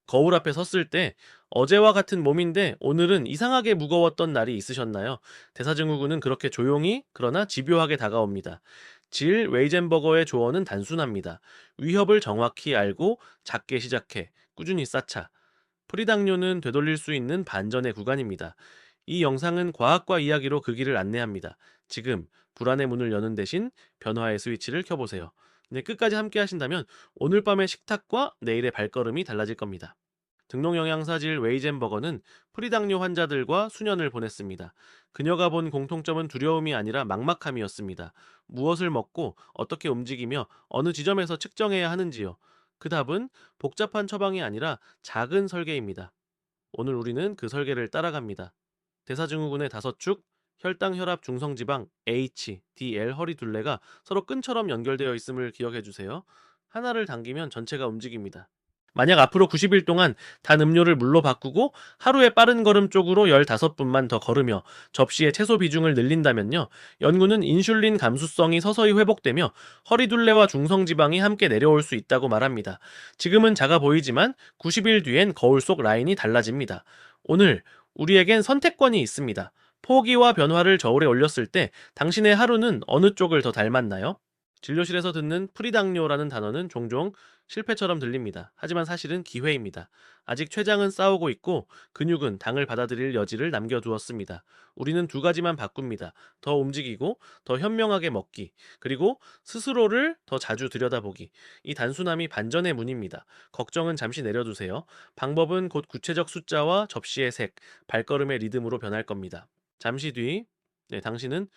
거울 앞에 섰을 때 어제와 같은 몸인데 오늘은 이상하게 무거웠던 날이 있으셨나요? 대사증후군은 그렇게 조용히 그러나 집요하게 다가옵니다. 질 웨이젠버거의 조언은 단순합니다. 위협을 정확히 알고 작게 시작해 꾸준히 쌓자. 프리당뇨는 되돌릴 수 있는 반전의 구간입니다. 이 영상은 과학과 이야기로 그 길을 안내합니다. 지금 불안의 문을 여는 대신 변화의 스위치를 켜보세요. 네, 끝까지 함께 하신다면 오늘 밤의 식탁과 내일의 발걸음이 달라질 겁니다. 등록 영양사질 웨이젠버거는 프리당뇨 환자들과 수년을 보냈습니다. 그녀가 본 공통점은 두려움이 아니라 막막함이었습니다. 무엇을 먹고 어떻게 움직이며 어느 지점에서 측정해야 하는지요. 그 답은 복잡한 처방이 아니라 작은 설계입니다. 오늘 우리는 그 설계를 따라갑니다. 대사증후군의 다섯 축, 혈당, 혈압, 중성지방, H, DL, 허리둘레가 서로 끈처럼 연결되어 있음을 기억해 주세요. 하나를 당기면 전체가 움직입니다. 만약 앞으로 90일 동안 단 음료를 물로 바꾸고 하루에 빠른 걸음 쪽으로 15분만 더 걸으며 접시의 채소 비중을 늘린다면요. 연구는 인슐린 감수성이 서서히 회복되며 허리둘레와 중성지방이 함께 내려올 수 있다고 말합니다. 지금은 작아 보이지만 90일 뒤엔 거울 속 라인이 달라집니다. 오늘 우리에겐 선택권이 있습니다. 포기와 변화를 저울에 올렸을 때 당신의 하루는 어느 쪽을 더 닮았나요? 진료실에서 듣는 프리당뇨라는 단어는 종종 실패처럼 들립니다. 하지만 사실은 기회입니다. 아직 췌장은 싸우고 있고 근육은 당을 받아들일 여지를 남겨두었습니다. 우리는 두 가지만 바꿉니다. 더 움직이고 더 현명하게 먹기, 그리고 스스로를 더 자주 들여다보기. 이 단순함이 반전의 문입니다. 걱정은 잠시 내려두세요. 방법은 곧 구체적 숫자와 접시의 색, 발걸음의 리듬으로 변할 겁니다. 잠시 뒤, 당신은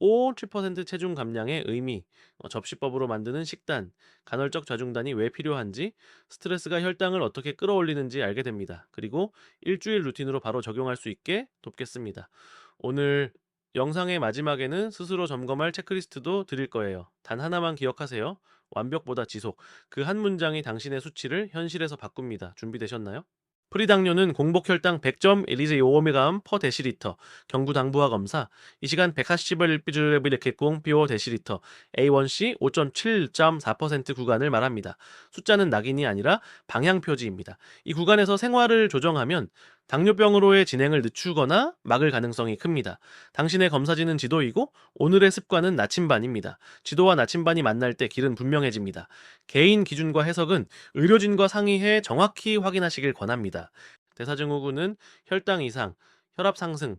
7% 체중 감량의 의미, 접시법으로 만드는 식단, 간헐적 좌중단이 왜 필요한지, 스트레스가 혈당을 어떻게 끌어올리는지 알게 됩니다. 그리고 일주일 루틴으로 바로 적용할 수 있게 돕겠습니다. 오늘 영상의 마지막에는 스스로 점검할 체크리스트도 드릴 거예요. 단 하나만 기억하세요. 완벽보다 지속. 그 한 문장이 당신의 수치를 현실에서 바꿉니다. 준비되셨나요? 프리당뇨는 공복 혈당 100점 엘리제 오메감 퍼 데시리터, 경구 당부화 검사, 이 시간 140을 비르비르케공 비오 데시리터, A1C 5.7.4% 구간을 말합니다. 숫자는 낙인이 아니라 방향 표지입니다. 이 구간에서 생활을 조정하면 당뇨병으로의 진행을 늦추거나 막을 가능성이 큽니다. 당신의 검사지는 지도이고 오늘의 습관은 나침반입니다. 지도와 나침반이 만날 때 길은 분명해집니다. 개인 기준과 해석은 의료진과 상의해 정확히 확인하시길 권합니다. 대사증후군은 혈당 이상, 혈압 상승,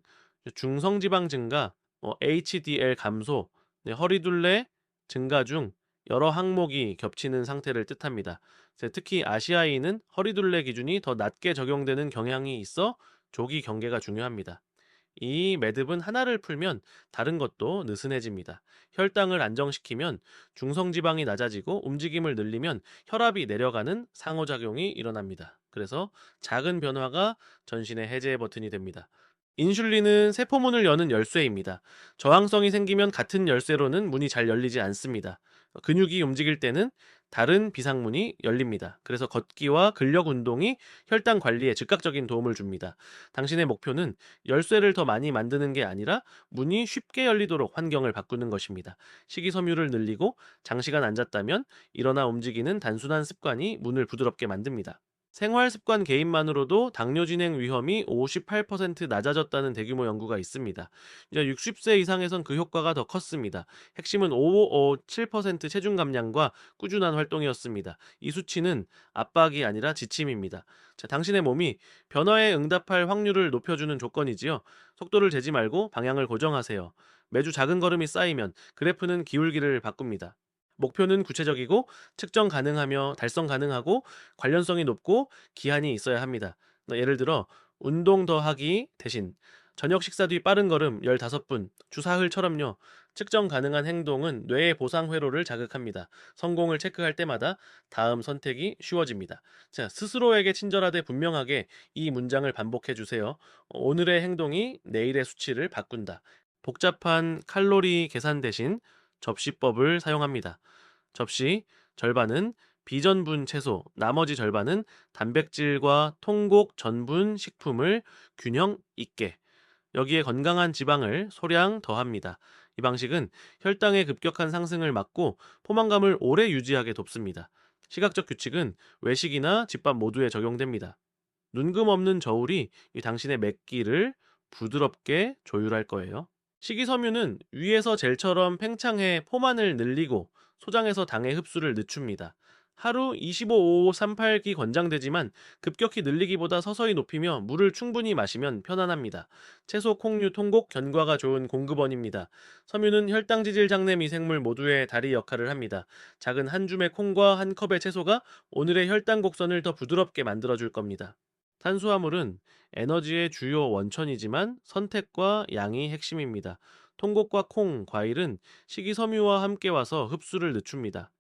중성지방 증가, HDL 감소, 허리둘레 증가 중 여러 항목이 겹치는 상태를 뜻합니다. 특히 아시아인은 허리둘레 기준이 더 낮게 적용되는 경향이 있어 조기 경계가 중요합니다. 이 매듭은 하나를 풀면 다른 것도 느슨해집니다. 혈당을 안정시키면 중성지방이 낮아지고 움직임을 늘리면 혈압이 내려가는 상호작용이 일어납니다. 그래서 작은 변화가 전신의 해제 버튼이 됩니다. 인슐린은 세포문을 여는 열쇠입니다. 저항성이 생기면 같은 열쇠로는 문이 잘 열리지 않습니다. 근육이 움직일 때는 다른 비상문이 열립니다. 그래서 걷기와 근력 운동이 혈당 관리에 즉각적인 도움을 줍니다. 당신의 목표는 열쇠를 더 많이 만드는 게 아니라 문이 쉽게 열리도록 환경을 바꾸는 것입니다. 식이섬유를 늘리고 장시간 앉았다면 일어나 움직이는 단순한 습관이 문을 부드럽게 만듭니다. 생활 습관 개인만으로도 당뇨 진행 위험이 58% 낮아졌다는 대규모 연구가 있습니다. 이제 60세 이상에선 그 효과가 더 컸습니다. 핵심은 7% 체중 감량과 꾸준한 활동이었습니다. 이 수치는 압박이 아니라 지침입니다. 자, 당신의 몸이 변화에 응답할 확률을 높여주는 조건이지요. 속도를 재지 말고 방향을 고정하세요. 매주 작은 걸음이 쌓이면 그래프는 기울기를 바꿉니다. 목표는 구체적이고 측정 가능하며 달성 가능하고 관련성이 높고 기한이 있어야 합니다. 예를 들어 운동 더 하기 대신 저녁 식사 뒤 빠른 걸음 15분, 주사흘처럼요. 측정 가능한 행동은 뇌의 보상 회로를 자극합니다. 성공을 체크할 때마다 다음 선택이 쉬워집니다. 자, 스스로에게 친절하되 분명하게 이 문장을 반복해 주세요. 오늘의 행동이 내일의 수치를 바꾼다. 복잡한 칼로리 계산 대신 접시법을 사용합니다. 접시 절반은 비전분 채소, 나머지 절반은 단백질과 통곡 전분 식품을 균형 있게. 여기에 건강한 지방을 소량 더합니다. 이 방식은 혈당의 급격한 상승을 막고 포만감을 오래 유지하게 돕습니다. 시각적 규칙은 외식이나 집밥 모두에 적용됩니다. 눈금 없는 저울이 이 당신의 맵기를 부드럽게 조율할 거예요. 식이섬유는 위에서 젤처럼 팽창해 포만을 늘리고 소장에서 당의 흡수를 늦춥니다. 하루 25-38기 권장되지만 급격히 늘리기보다 서서히 높이며 물을 충분히 마시면 편안합니다. 채소, 콩류, 통곡, 견과가 좋은 공급원입니다. 섬유는 혈당 지질 장내 미생물 모두의 다리 역할을 합니다. 작은 한 줌의 콩과 한 컵의 채소가 오늘의 혈당 곡선을 더 부드럽게 만들어줄 겁니다. 탄수화물은 에너지의 주요 원천이지만 선택과 양이 핵심입니다. 통곡과 콩, 과일은 식이섬유와 함께 와서 흡수를 늦춥니다.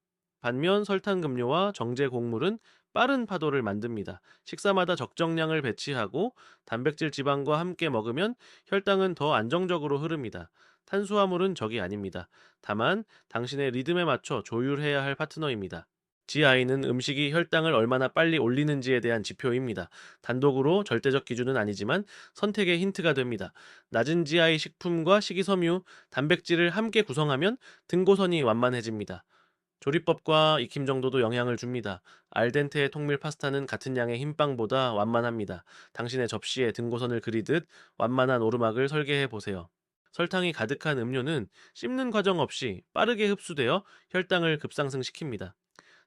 반면 설탕금료와 정제 곡물은 빠른 파도를 만듭니다. 식사마다 적정량을 배치하고 단백질 지방과 함께 먹으면 혈당은 더 안정적으로 흐릅니다. 탄수화물은 적이 아닙니다. 다만 당신의 리듬에 맞춰 조율해야 할 파트너입니다. GI는 음식이 혈당을 얼마나 빨리 올리는지에 대한 지표입니다. 단독으로 절대적 기준은 아니지만 선택의 힌트가 됩니다. 낮은 GI 식품과 식이섬유, 단백질을 함께 구성하면 등고선이 완만해집니다. 조리법과 익힘 정도도 영향을 줍니다. 알덴테의 통밀 파스타는 같은 양의 흰빵보다 완만합니다. 당신의 접시에 등고선을 그리듯 완만한 오르막을 설계해 보세요. 설탕이 가득한 음료는 씹는 과정 없이 빠르게 흡수되어 혈당을 급상승시킵니다.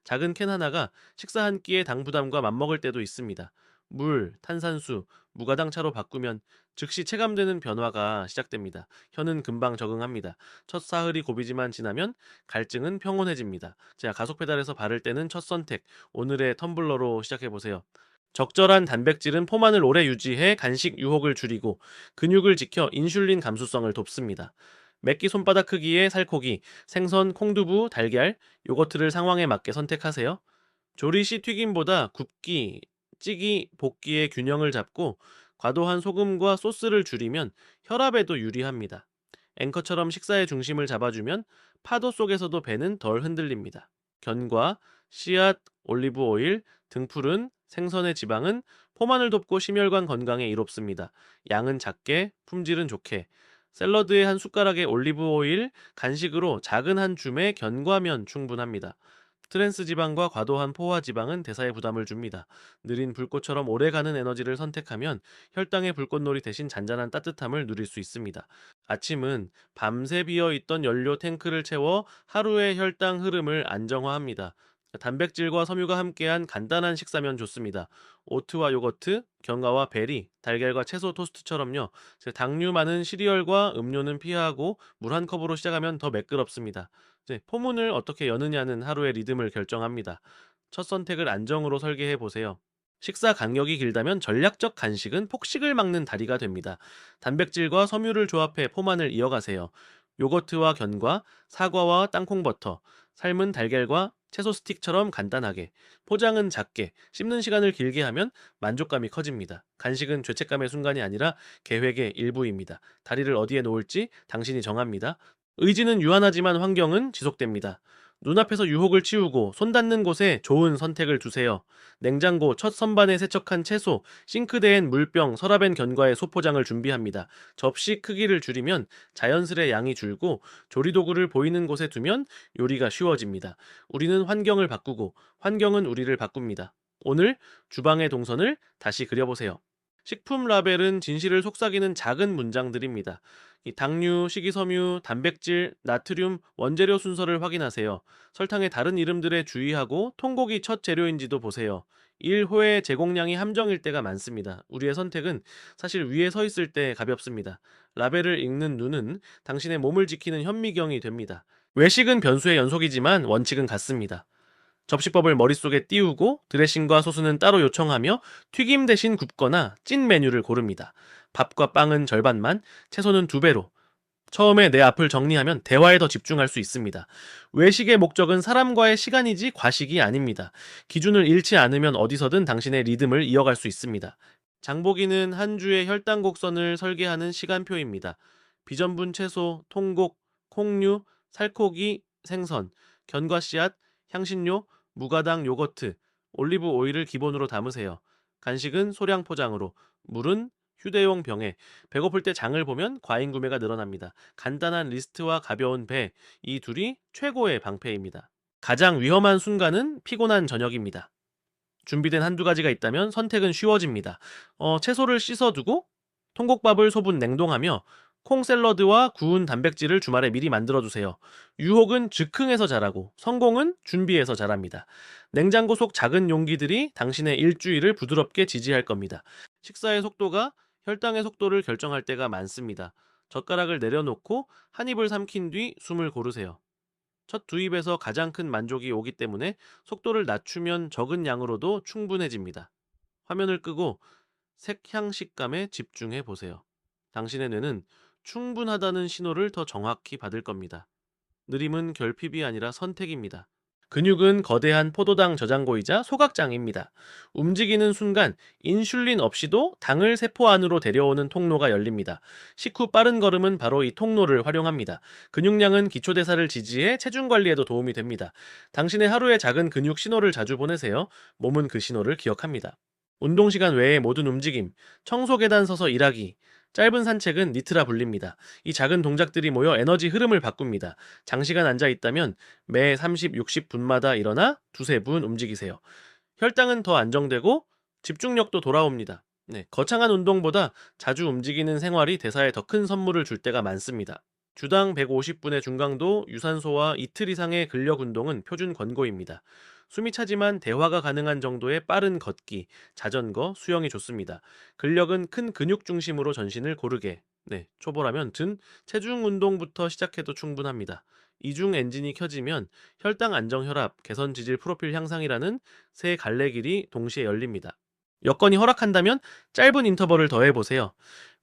작은 캔 하나가 식사 한 끼의 당 부담과 맞먹을 때도 있습니다. 물, 탄산수, 무가당 차로 바꾸면 즉시 체감되는 변화가 시작됩니다. 혀는 금방 적응합니다. 첫 사흘이 고비지만 지나면 갈증은 평온해집니다. 자, 가속 페달에서 바를 때는 첫 선택, 오늘의 텀블러로 시작해 보세요. 적절한 단백질은 포만을 오래 유지해 간식 유혹을 줄이고 근육을 지켜 인슐린 감수성을 돕습니다. 매끼 손바닥 크기의 살코기, 생선, 콩두부, 달걀, 요거트를 상황에 맞게 선택하세요. 조리 시 튀김보다 굽기, 찌기, 볶기의 균형을 잡고 과도한 소금과 소스를 줄이면 혈압에도 유리합니다. 앵커처럼 식사의 중심을 잡아주면 파도 속에서도 배는 덜 흔들립니다. 견과, 씨앗, 올리브 오일, 등푸른, 생선의 지방은 포만을 돕고 심혈관 건강에 이롭습니다. 양은 작게, 품질은 좋게. 샐러드에 한 숟가락의 올리브 오일, 간식으로 작은 한 줌의 견과면 충분합니다. 트랜스 지방과 과도한 포화 지방은 대사에 부담을 줍니다. 느린 불꽃처럼 오래가는 에너지를 선택하면 혈당의 불꽃놀이 대신 잔잔한 따뜻함을 누릴 수 있습니다. 아침은 밤새 비어 있던 연료 탱크를 채워 하루의 혈당 흐름을 안정화합니다. 단백질과 섬유가 함께한 간단한 식사면 좋습니다. 오트와 요거트, 견과와 베리, 달걀과 채소 토스트처럼요. 당류 많은 시리얼과 음료는 피하고 물 한 컵으로 시작하면 더 매끄럽습니다. 포문을 어떻게 여느냐는 하루의 리듬을 결정합니다. 첫 선택을 안정으로 설계해 보세요. 식사 간격이 길다면 전략적 간식은 폭식을 막는 다리가 됩니다. 단백질과 섬유를 조합해 포만을 이어가세요. 요거트와 견과, 사과와 땅콩버터, 삶은 달걀과 채소 스틱처럼 간단하게, 포장은 작게, 씹는 시간을 길게 하면 만족감이 커집니다. 간식은 죄책감의 순간이 아니라 계획의 일부입니다. 다리를 어디에 놓을지 당신이 정합니다. 의지는 유한하지만 환경은 지속됩니다. 눈앞에서 유혹을 치우고 손 닿는 곳에 좋은 선택을 두세요. 냉장고 첫 선반에 세척한 채소, 싱크대엔 물병, 서랍엔 견과의 소포장을 준비합니다. 접시 크기를 줄이면 자연스레 양이 줄고 조리도구를 보이는 곳에 두면 요리가 쉬워집니다. 우리는 환경을 바꾸고 환경은 우리를 바꿉니다. 오늘 주방의 동선을 다시 그려보세요. 식품 라벨은 진실을 속삭이는 작은 문장들입니다. 이 당류, 식이섬유, 단백질, 나트륨, 원재료 순서를 확인하세요. 설탕의 다른 이름들에 주의하고 통곡이 첫 재료인지도 보세요. 1호의 제공량이 함정일 때가 많습니다. 우리의 선택은 사실 위에 서 있을 때 가볍습니다. 라벨을 읽는 눈은 당신의 몸을 지키는 현미경이 됩니다. 외식은 변수의 연속이지만 원칙은 같습니다. 접시법을 머릿속에 띄우고 드레싱과 소스는 따로 요청하며 튀김 대신 굽거나 찐 메뉴를 고릅니다. 밥과 빵은 절반만, 채소는 2배로. 처음에 내 앞을 정리하면 대화에 더 집중할 수 있습니다. 외식의 목적은 사람과의 시간이지 과식이 아닙니다. 기준을 잃지 않으면 어디서든 당신의 리듬을 이어갈 수 있습니다. 장보기는 한 주의 혈당 곡선을 설계하는 시간표입니다. 비전분 채소, 통곡, 콩류, 살코기, 생선, 견과 씨앗, 향신료, 무가당 요거트, 올리브 오일을 기본으로 담으세요. 간식은 소량 포장으로, 물은 휴대용 병에, 배고플 때 장을 보면 과잉 구매가 늘어납니다. 간단한 리스트와 가벼운 배, 이 둘이 최고의 방패입니다. 가장 위험한 순간은 피곤한 저녁입니다. 준비된 한두 가지가 있다면 선택은 쉬워집니다. 채소를 씻어두고 통곡밥을 소분 냉동하며 콩 샐러드와 구운 단백질을 주말에 미리 만들어두세요. 유혹은 즉흥에서 자라고 성공은 준비에서 자랍니다. 냉장고 속 작은 용기들이 당신의 일주일을 부드럽게 지지할 겁니다. 식사의 속도가 혈당의 속도를 결정할 때가 많습니다. 젓가락을 내려놓고 한 입을 삼킨 뒤 숨을 고르세요. 첫 두 입에서 가장 큰 만족이 오기 때문에 속도를 낮추면 적은 양으로도 충분해집니다. 화면을 끄고 색향 식감에 집중해 보세요. 당신의 뇌는 충분하다는 신호를 더 정확히 받을 겁니다. 느림은 결핍이 아니라 선택입니다. 근육은 거대한 포도당 저장고이자 소각장입니다. 움직이는 순간 인슐린 없이도 당을 세포 안으로 데려오는 통로가 열립니다. 식후 빠른 걸음은 바로 이 통로를 활용합니다. 근육량은 기초대사를 지지해 체중 관리에도 도움이 됩니다. 당신의 하루의 작은 근육 신호를 자주 보내세요. 몸은 그 신호를 기억합니다. 운동 시간 외의 모든 움직임, 청소 계단 서서 일하기, 짧은 산책은 니트라 불립니다. 이 작은 동작들이 모여 에너지 흐름을 바꿉니다. 장시간 앉아 있다면 매 30, 60분마다 일어나 두세 분 움직이세요. 혈당은 더 안정되고 집중력도 돌아옵니다. 네, 거창한 운동보다 자주 움직이는 생활이 대사에 더 큰 선물을 줄 때가 많습니다. 주당 150분의 중강도 유산소와 이틀 이상의 근력 운동은 표준 권고입니다. 숨이 차지만 대화가 가능한 정도의 빠른 걷기, 자전거, 수영이 좋습니다. 근력은 큰 근육 중심으로 전신을 고르게. 네, 초보라면 등, 체중 운동부터 시작해도 충분합니다. 이중 엔진이 켜지면 혈당 안정 혈압, 개선 지질 프로필 향상이라는 세 갈래길이 동시에 열립니다. 여건이 허락한다면 짧은 인터벌을 더해보세요.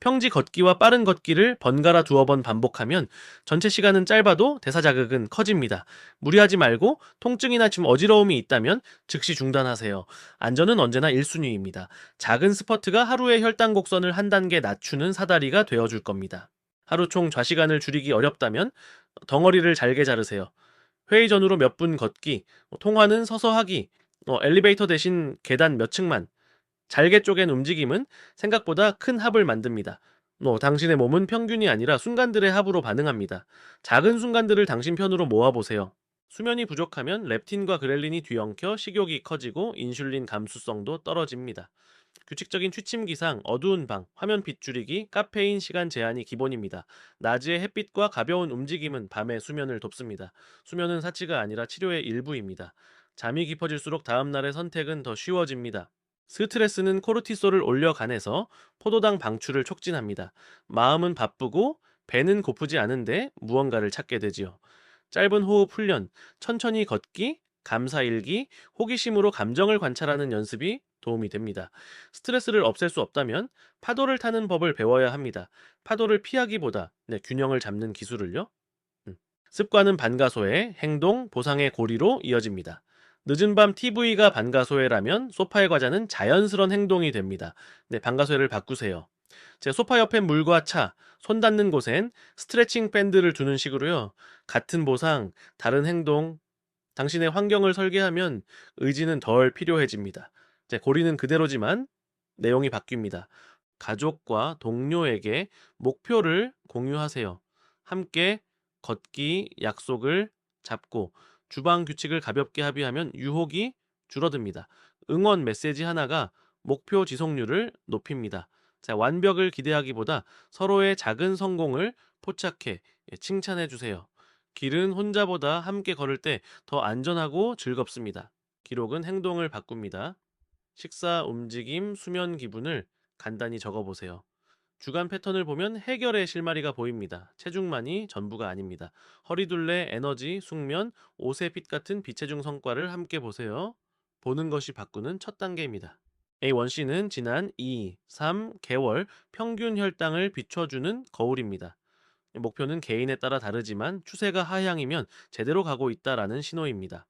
평지 걷기와 빠른 걷기를 번갈아 두어 번 반복하면 전체 시간은 짧아도 대사 자극은 커집니다. 무리하지 말고 통증이나 지금 어지러움이 있다면 즉시 중단하세요. 안전은 언제나 1순위입니다. 작은 스퍼트가 하루의 혈당 곡선을 한 단계 낮추는 사다리가 되어줄 겁니다. 하루 총 좌시간을 줄이기 어렵다면 덩어리를 잘게 자르세요. 회의 전후로 몇 분 걷기, 통화는 서서 하기, 엘리베이터 대신 계단 몇 층만, 잘게 쪼갠 움직임은 생각보다 큰 합을 만듭니다. 당신의 몸은 평균이 아니라 순간들의 합으로 반응합니다. 작은 순간들을 당신 편으로 모아보세요. 수면이 부족하면 렙틴과 그렐린이 뒤엉켜 식욕이 커지고 인슐린 감수성도 떨어집니다. 규칙적인 취침 기상, 어두운 방, 화면 빛 줄이기, 카페인 시간 제한이 기본입니다. 낮의 햇빛과 가벼운 움직임은 밤의 수면을 돕습니다. 수면은 사치가 아니라 치료의 일부입니다. 잠이 깊어질수록 다음날의 선택은 더 쉬워집니다. 스트레스는 코르티솔을 올려간해서 포도당 방출을 촉진합니다. 마음은 바쁘고 배는 고프지 않은데 무언가를 찾게 되지요. 짧은 호흡 훈련, 천천히 걷기, 감사일기, 호기심으로 감정을 관찰하는 연습이 도움이 됩니다. 스트레스를 없앨 수 없다면 파도를 타는 법을 배워야 합니다. 파도를 피하기보다 균형을 잡는 기술을요. 습관은 반가소해, 행동, 보상의 고리로 이어집니다. 늦은 밤 TV가 반가소해라면 소파의 과자는 자연스러운 행동이 됩니다. 네, 반가소해를 바꾸세요. 제 소파 옆엔 물과 차, 손 닿는 곳엔 스트레칭 밴드를 두는 식으로요. 같은 보상, 다른 행동, 당신의 환경을 설계하면 의지는 덜 필요해집니다. 고리는 그대로지만 내용이 바뀝니다. 가족과 동료에게 목표를 공유하세요. 함께 걷기 약속을 잡고 주방 규칙을 가볍게 합의하면 유혹이 줄어듭니다. 응원 메시지 하나가 목표 지속률을 높입니다. 완벽을 기대하기보다 서로의 작은 성공을 포착해 칭찬해 주세요. 길은 혼자보다 함께 걸을 때 더 안전하고 즐겁습니다. 기록은 행동을 바꿉니다. 식사, 움직임, 수면 기분을 간단히 적어보세요. 주간 패턴을 보면 해결의 실마리가 보입니다. 체중만이 전부가 아닙니다. 허리둘레, 에너지, 숙면, 옷의 핏 같은 비체중 성과를 함께 보세요. 보는 것이 바꾸는 첫 단계입니다. A1C는 지난 2, 3개월 평균 혈당을 비춰주는 거울입니다. 목표는 개인에 따라 다르지만 추세가 하향이면 제대로 가고 있다라는 신호입니다.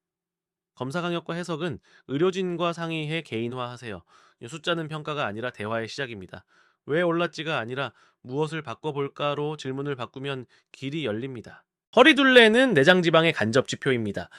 검사 강역과 해석은 의료진과 상의해 개인화하세요. 숫자는 평가가 아니라 대화의 시작입니다. 왜 올랐지가 아니라 무엇을 바꿔볼까로 질문을 바꾸면 길이 열립니다. 허리둘레는 내장지방의 간접 지표입니다.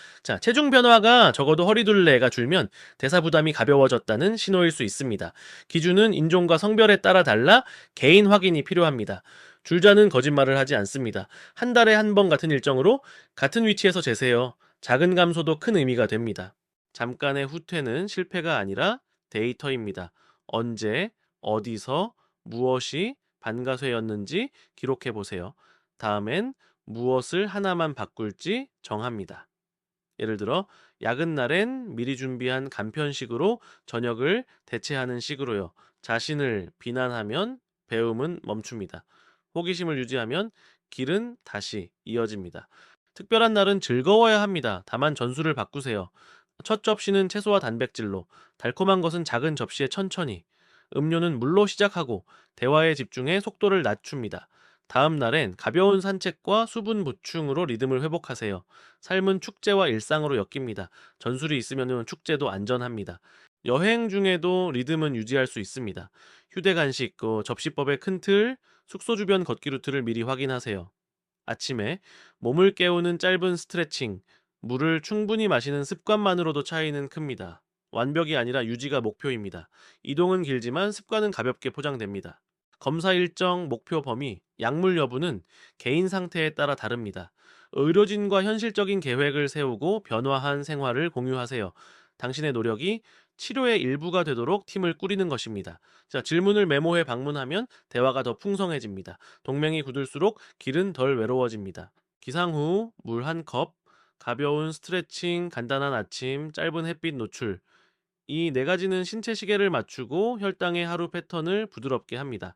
체중 변화가 적어도 허리둘레가 줄면 대사 부담이 가벼워졌다는 신호일 수 있습니다. 기준은 인종과 성별에 따라 달라 개인 확인이 필요합니다. 줄자는 거짓말을 하지 않습니다. 한 달에 한 번 같은 일정으로 같은 위치에서 재세요. 작은 감소도 큰 의미가 됩니다. 잠깐의 후퇴는 실패가 아니라 데이터입니다. 언제, 어디서, 무엇이 반가쇠였는지 기록해 보세요. 다음엔 무엇을 하나만 바꿀지 정합니다. 예를 들어, 야근 날엔 미리 준비한 간편식으로 저녁을 대체하는 식으로요. 자신을 비난하면 배움은 멈춥니다. 호기심을 유지하면 길은 다시 이어집니다. 특별한 날은 즐거워야 합니다. 다만 전술을 바꾸세요. 첫 접시는 채소와 단백질로, 달콤한 것은 작은 접시에 천천히, 음료는 물로 시작하고 대화에 집중해 속도를 낮춥니다. 다음 날엔 가벼운 산책과 수분 보충으로 리듬을 회복하세요. 삶은 축제와 일상으로 엮입니다. 전술이 있으면 축제도 안전합니다. 여행 중에도 리듬은 유지할 수 있습니다. 휴대 간식, 접시법의 큰 틀, 숙소 주변 걷기 루트를 미리 확인하세요. 아침에 몸을 깨우는 짧은 스트레칭, 물을 충분히 마시는 습관만으로도 차이는 큽니다. 완벽이 아니라 유지가 목표입니다. 이동은 길지만 습관은 가볍게 포장됩니다. 검사 일정, 목표 범위, 약물 여부는 개인 상태에 따라 다릅니다. 의료진과 현실적인 계획을 세우고 변화한 생활을 공유하세요. 당신의 노력이 치료의 일부가 되도록 팀을 꾸리는 것입니다. 자, 질문을 메모해 방문하면 대화가 더 풍성해집니다. 동맹이 굳을수록 길은 덜 외로워집니다. 기상 후 물 한 컵, 가벼운 스트레칭, 간단한 아침, 짧은 햇빛 노출. 이 네 가지는 신체 시계를 맞추고 혈당의 하루 패턴을 부드럽게 합니다.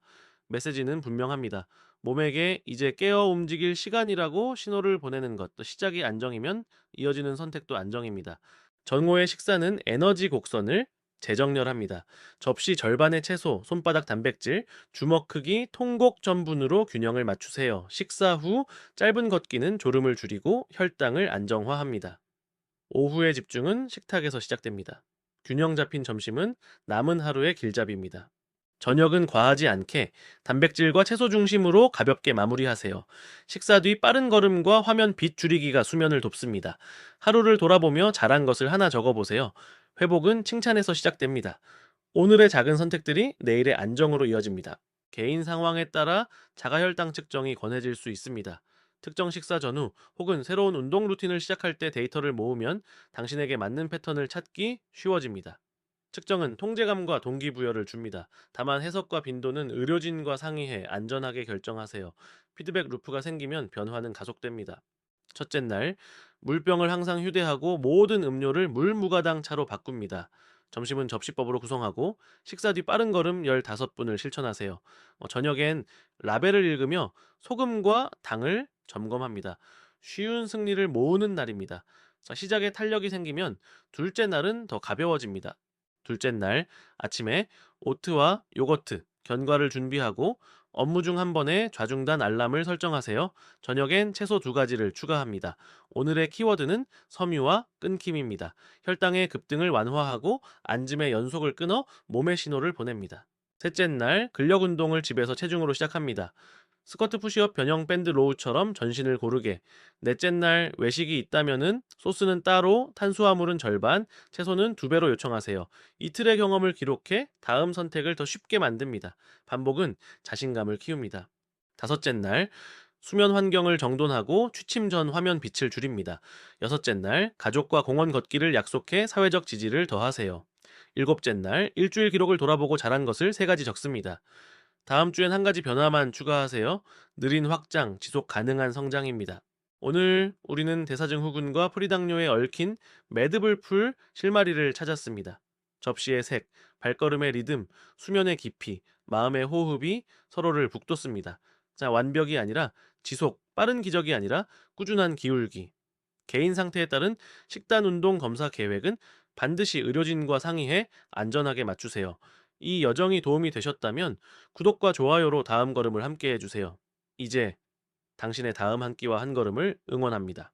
메시지는 분명합니다. 몸에게 이제 깨어 움직일 시간이라고 신호를 보내는 것. 또 시작이 안정이면 이어지는 선택도 안정입니다. 전후의 식사는 에너지 곡선을 재정렬합니다. 접시 절반의 채소, 손바닥 단백질, 주먹 크기 통곡 전분으로 균형을 맞추세요. 식사 후 짧은 걷기는 졸음을 줄이고 혈당을 안정화합니다. 오후의 집중은 식탁에서 시작됩니다. 균형 잡힌 점심은 남은 하루의 길잡이입니다. 저녁은 과하지 않게 단백질과 채소 중심으로 가볍게 마무리하세요. 식사 뒤 빠른 걸음과 화면 빛 줄이기가 수면을 돕습니다. 하루를 돌아보며 잘한 것을 하나 적어보세요. 회복은 칭찬에서 시작됩니다. 오늘의 작은 선택들이 내일의 안정으로 이어집니다. 개인 상황에 따라 자가혈당 측정이 권해질 수 있습니다. 특정 식사 전후 혹은 새로운 운동 루틴을 시작할 때 데이터를 모으면 당신에게 맞는 패턴을 찾기 쉬워집니다. 측정은 통제감과 동기부여를 줍니다. 다만 해석과 빈도는 의료진과 상의해 안전하게 결정하세요. 피드백 루프가 생기면 변화는 가속됩니다. 첫째 날, 물병을 항상 휴대하고 모든 음료를 물 무가당 차로 바꿉니다. 점심은 접시법으로 구성하고 식사 뒤 빠른 걸음 15분을 실천하세요. 저녁엔 라벨을 읽으며 소금과 당을 점검합니다. 쉬운 승리를 모으는 날입니다. 자, 시작에 탄력이 생기면 둘째 날은 더 가벼워집니다. 둘째 날 아침에 오트와 요거트, 견과를 준비하고 업무 중 한 번에 좌중단 알람을 설정하세요. 저녁엔 채소 2가지를 추가합니다. 오늘의 키워드는 섬유와 끊김입니다. 혈당의 급등을 완화하고 앉음의 연속을 끊어 몸의 신호를 보냅니다. 셋째 날 근력 운동을 집에서 체중으로 시작합니다. 스쿼트 푸시업 변형 밴드 로우처럼 전신을 고르게. 넷째 날 외식이 있다면은 소스는 따로, 탄수화물은 절반, 채소는 2배로 요청하세요. 이틀의 경험을 기록해 다음 선택을 더 쉽게 만듭니다. 반복은 자신감을 키웁니다. 다섯째 날 수면 환경을 정돈하고 취침 전 화면 빛을 줄입니다. 여섯째 날 가족과 공원 걷기를 약속해 사회적 지지를 더하세요. 일곱째 날 일주일 기록을 돌아보고 잘한 것을 3가지 적습니다. 다음 주엔 한 가지 변화만 추가하세요. 느린 확장, 지속 가능한 성장입니다. 오늘 우리는 대사증 후군과 프리당뇨에 얽힌 매듭을 실마리를 찾았습니다. 접시의 색, 발걸음의 리듬, 수면의 깊이, 마음의 호흡이 서로를 북돋습니다. 자, 완벽이 아니라 지속, 빠른 기적이 아니라 꾸준한 기울기. 개인 상태에 따른 식단 운동 검사 계획은 반드시 의료진과 상의해 안전하게 맞추세요. 이 여정이 도움이 되셨다면 구독과 좋아요로 다음 걸음을 함께 해주세요. 이제 당신의 다음 한 끼와 한 걸음을 응원합니다.